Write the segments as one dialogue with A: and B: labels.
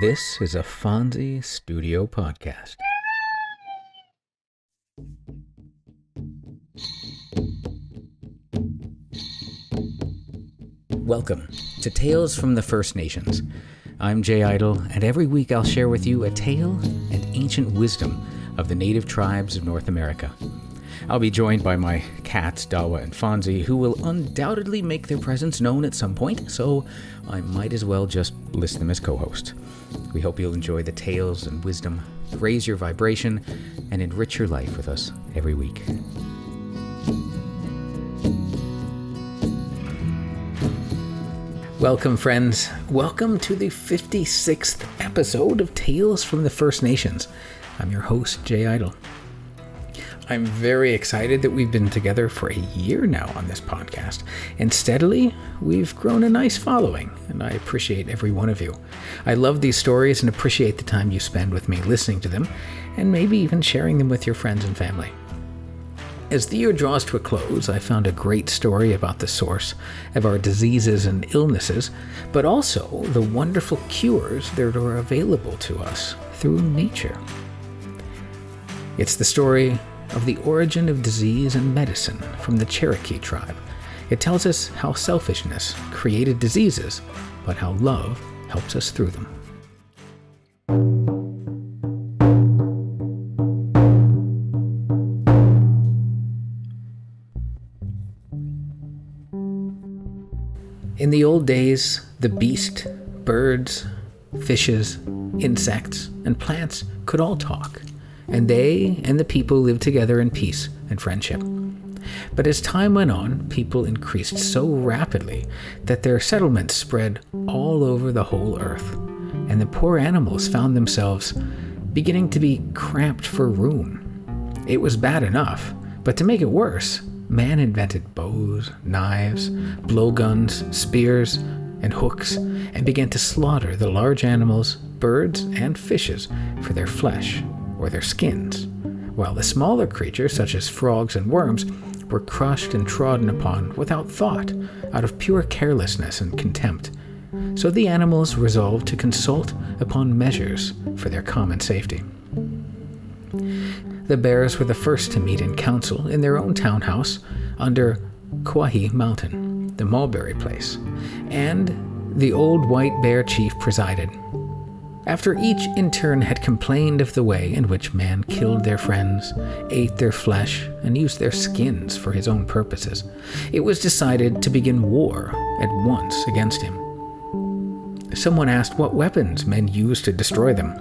A: This is a Fonzie Studio podcast. Welcome to Tales from the First Nations. I'm Jay Idle, and every week I'll share with you a tale and ancient wisdom of the native tribes of North America. I'll be joined by my cats, Dawa and Fonzie, who will undoubtedly make their presence known at some point, so I might as well just list them as co-hosts. We hope you'll enjoy the tales and wisdom, raise your vibration, and enrich your life with us every week. Welcome, friends. Welcome to the 56th episode of Tales from the First Nations. I'm your host, Jay Idle. I'm very excited that we've been together for a year now on this podcast, and steadily we've grown a nice following, and I appreciate every one of you. I love these stories and appreciate the time you spend with me listening to them, and maybe even sharing them with your friends and family. As the year draws to a close, I found a great story about the source of our diseases and illnesses, but also the wonderful cures that are available to us through nature. It's the story of the origin of disease and medicine from the Cherokee tribe. It tells us how selfishness created diseases, but how love helps us through them. In the old days, the beast, birds, fishes, insects, and plants could all talk, and they and the people lived together in peace and friendship. But as time went on, people increased so rapidly that their settlements spread all over the whole earth, and the poor animals found themselves beginning to be cramped for room. It was bad enough, but to make it worse, man invented bows, knives, blowguns, spears, and hooks, and began to slaughter the large animals, birds, and fishes for their flesh or their skins, while the smaller creatures, such as frogs and worms, were crushed and trodden upon without thought, out of pure carelessness and contempt. So the animals resolved to consult upon measures for their common safety. The bears were the first to meet in council in their own townhouse under Quahi Mountain, the mulberry place, and the old white bear chief presided. After each in turn had complained of the way in which man killed their friends, ate their flesh, and used their skins for his own purposes, it was decided to begin war at once against him. Someone asked what weapons men used to destroy them.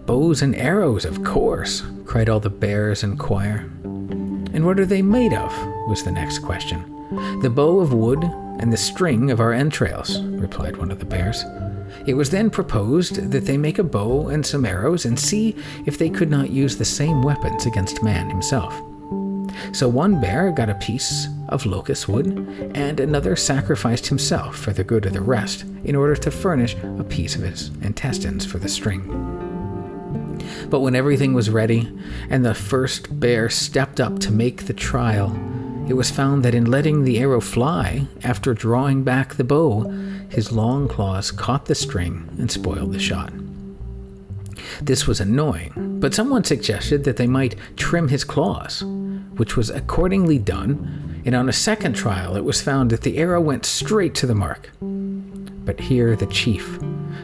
A: "Bows and arrows, of course," cried all the bears in choir. "And what are they made of?" was the next question. "The bow of wood and the string of our entrails," replied one of the bears. It was then proposed that they make a bow and some arrows and see if they could not use the same weapons against man himself. So one bear got a piece of locust wood, and another sacrificed himself for the good of the rest in order to furnish a piece of his intestines for the string. But when everything was ready, and the first bear stepped up to make the trial, it was found that in letting the arrow fly, after drawing back the bow, his long claws caught the string and spoiled the shot. This was annoying, but someone suggested that they might trim his claws, which was accordingly done, and on a second trial it was found that the arrow went straight to the mark. But here the chief,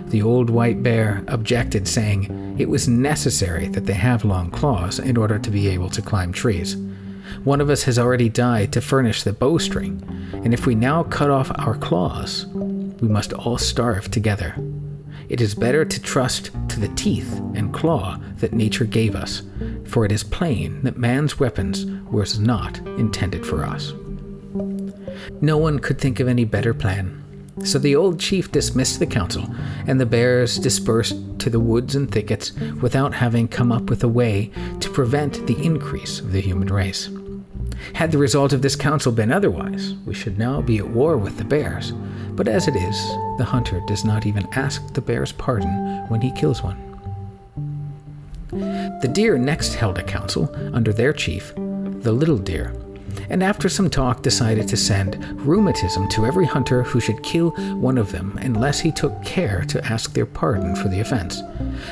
A: the old white bear, objected, saying it was necessary that they have long claws in order to be able to climb trees. One of us has already died to furnish the bowstring, and if we now cut off our claws, we must all starve together. It is better to trust to the teeth and claw that nature gave us, for it is plain that man's weapons was not intended for us. No one could think of any better plan, so the old chief dismissed the council, and the bears dispersed to the woods and thickets without having come up with a way to prevent the increase of the human race. Had the result of this council been otherwise, we should now be at war with the bears, but as it is, the hunter does not even ask the bear's pardon when he kills one. The deer next held a council under their chief, the little deer, and after some talk decided to send rheumatism to every hunter who should kill one of them unless he took care to ask their pardon for the offense.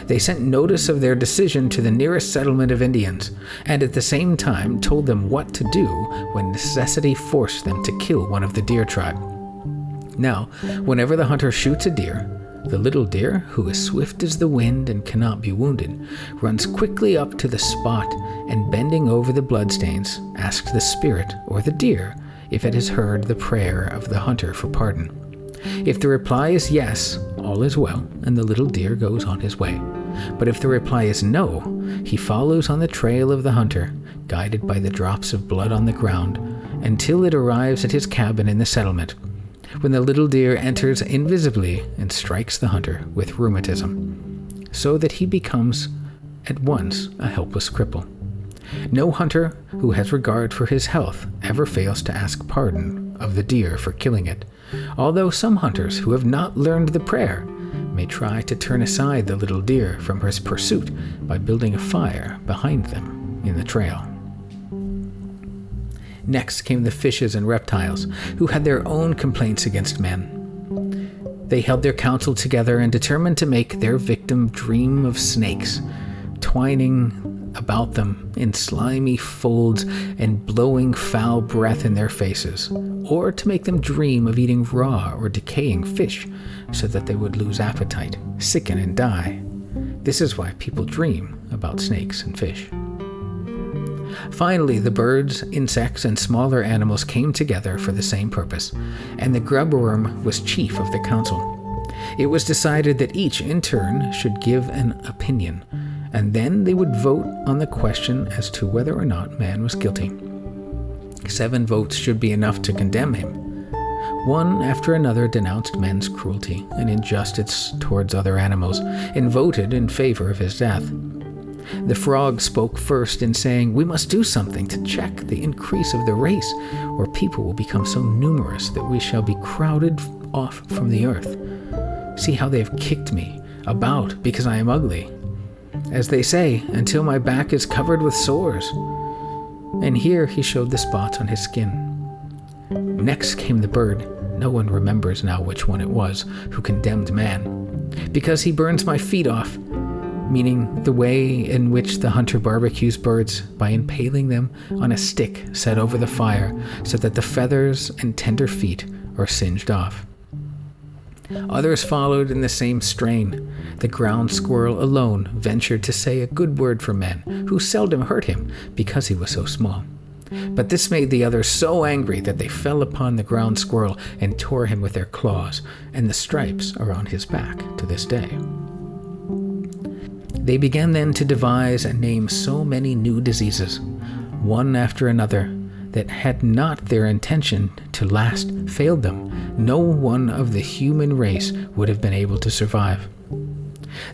A: They sent notice of their decision to the nearest settlement of Indians, and at the same time told them what to do when necessity forced them to kill one of the deer tribe. Now, whenever the hunter shoots a deer, the little deer, who is swift as the wind and cannot be wounded, runs quickly up to the spot and, bending over the bloodstains, asks the spirit or the deer if it has heard the prayer of the hunter for pardon. If the reply is yes, all is well, and the little deer goes on his way. But if the reply is no, he follows on the trail of the hunter, guided by the drops of blood on the ground, until it arrives at his cabin in the settlement, when the little deer enters invisibly and strikes the hunter with rheumatism, so that he becomes at once a helpless cripple. No hunter who has regard for his health ever fails to ask pardon of the deer for killing it, although some hunters who have not learned the prayer may try to turn aside the little deer from his pursuit by building a fire behind them in the trail. Next came the fishes and reptiles, who had their own complaints against men. They held their council together and determined to make their victim dream of snakes, twining about them in slimy folds and blowing foul breath in their faces, or to make them dream of eating raw or decaying fish so that they would lose appetite, sicken, and die. This is why people dream about snakes and fish. Finally, the birds, insects, and smaller animals came together for the same purpose, and the grubworm was chief of the council. It was decided that each, in turn, should give an opinion, and then they would vote on the question as to whether or not man was guilty. 7 votes should be enough to condemn him. One after another denounced men's cruelty and injustice towards other animals, and voted in favor of his death. The frog spoke first in saying, "We must do something to check the increase of the race, or people will become so numerous that we shall be crowded off from the earth. See how they have kicked me about because I am ugly. As they say, until my back is covered with sores." And here he showed the spots on his skin. Next came the bird. No one remembers now which one it was who condemned man. "Because he burns my feet off," meaning the way in which the hunter barbecues birds by impaling them on a stick set over the fire so that the feathers and tender feet are singed off. Others followed in the same strain. The ground squirrel alone ventured to say a good word for men, who seldom hurt him because he was so small. But this made the others so angry that they fell upon the ground squirrel and tore him with their claws, and the stripes are on his back to this day. They began then to devise and name so many new diseases, one after another, that had not their intention to last failed them, no one of the human race would have been able to survive.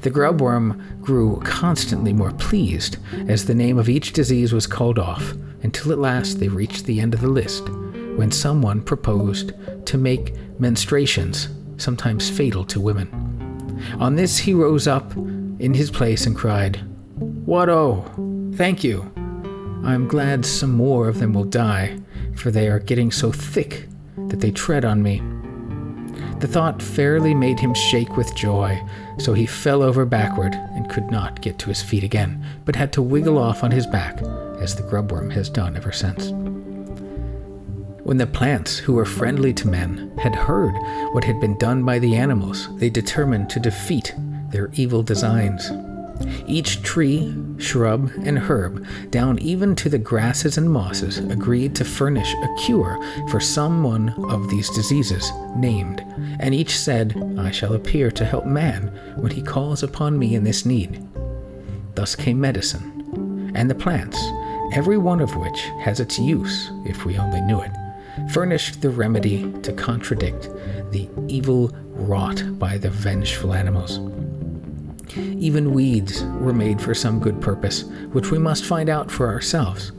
A: The grubworm grew constantly more pleased as the name of each disease was called off, until at last they reached the end of the list, when someone proposed to make menstruations sometimes fatal to women. On this he rose up in his place and cried, "What oh, thank you. I am glad some more of them will die, for they are getting so thick that they tread on me." The thought fairly made him shake with joy, so he fell over backward and could not get to his feet again, but had to wiggle off on his back, as the grubworm has done ever since. When the plants, who were friendly to men, had heard what had been done by the animals, they determined to defeat their evil designs. Each tree, shrub, and herb, down even to the grasses and mosses, agreed to furnish a cure for some one of these diseases named, and each said, "I shall appear to help man when he calls upon me in this need." Thus came medicine, and the plants, every one of which has its use if we only knew it, furnished the remedy to contradict the evil wrought by the vengeful animals. Even weeds were made for some good purpose, which we must find out for ourselves.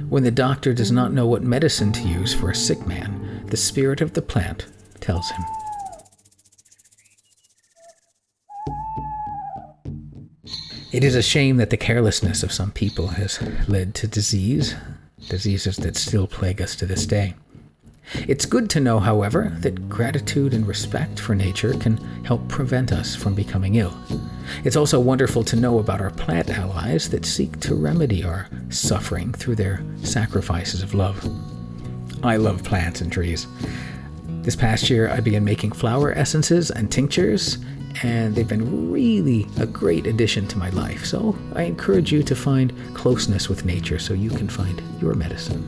A: When the doctor does not know what medicine to use for a sick man, the spirit of the plant tells him. It is a shame that the carelessness of some people has led to disease. diseases that still plague us to this day. It's good to know, however, that gratitude and respect for nature can help prevent us from becoming ill. It's also wonderful to know about our plant allies that seek to remedy our suffering through their sacrifices of love. I love plants and trees. This past year, I began making flower essences and tinctures, and they've been really a great addition to my life. So I encourage you to find closeness with nature so you can find your medicine.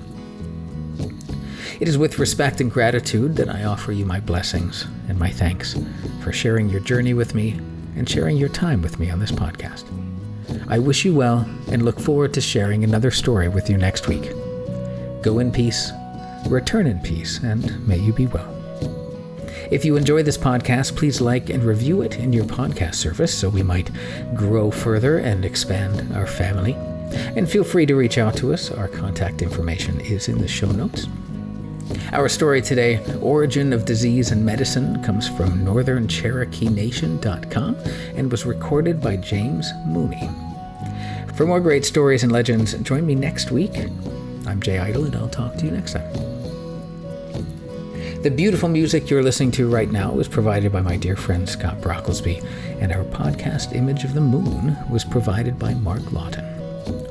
A: It is with respect and gratitude that I offer you my blessings and my thanks for sharing your journey with me and sharing your time with me on this podcast. I wish you well and look forward to sharing another story with you next week. Go in peace, return in peace, and may you be well. If you enjoy this podcast, please like and review it in your podcast service so we might grow further and expand our family. And feel free to reach out to us. Our contact information is in the show notes. Our story today, Origin of Disease and Medicine, comes from northerncherokeenation.com and was recorded by James Mooney. For more great stories and legends, join me next week. I'm Jay Idle, and I'll talk to you next time. The beautiful music you're listening to right now was provided by my dear friend Scott Brocklesby, and our podcast Image of the Moon was provided by Mark Lawton.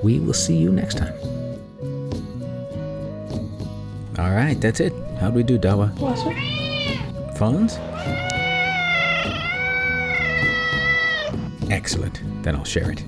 A: We will see you next time. All right, that's it. How'd we do, Dawa? Phones? Excellent. Then I'll share it.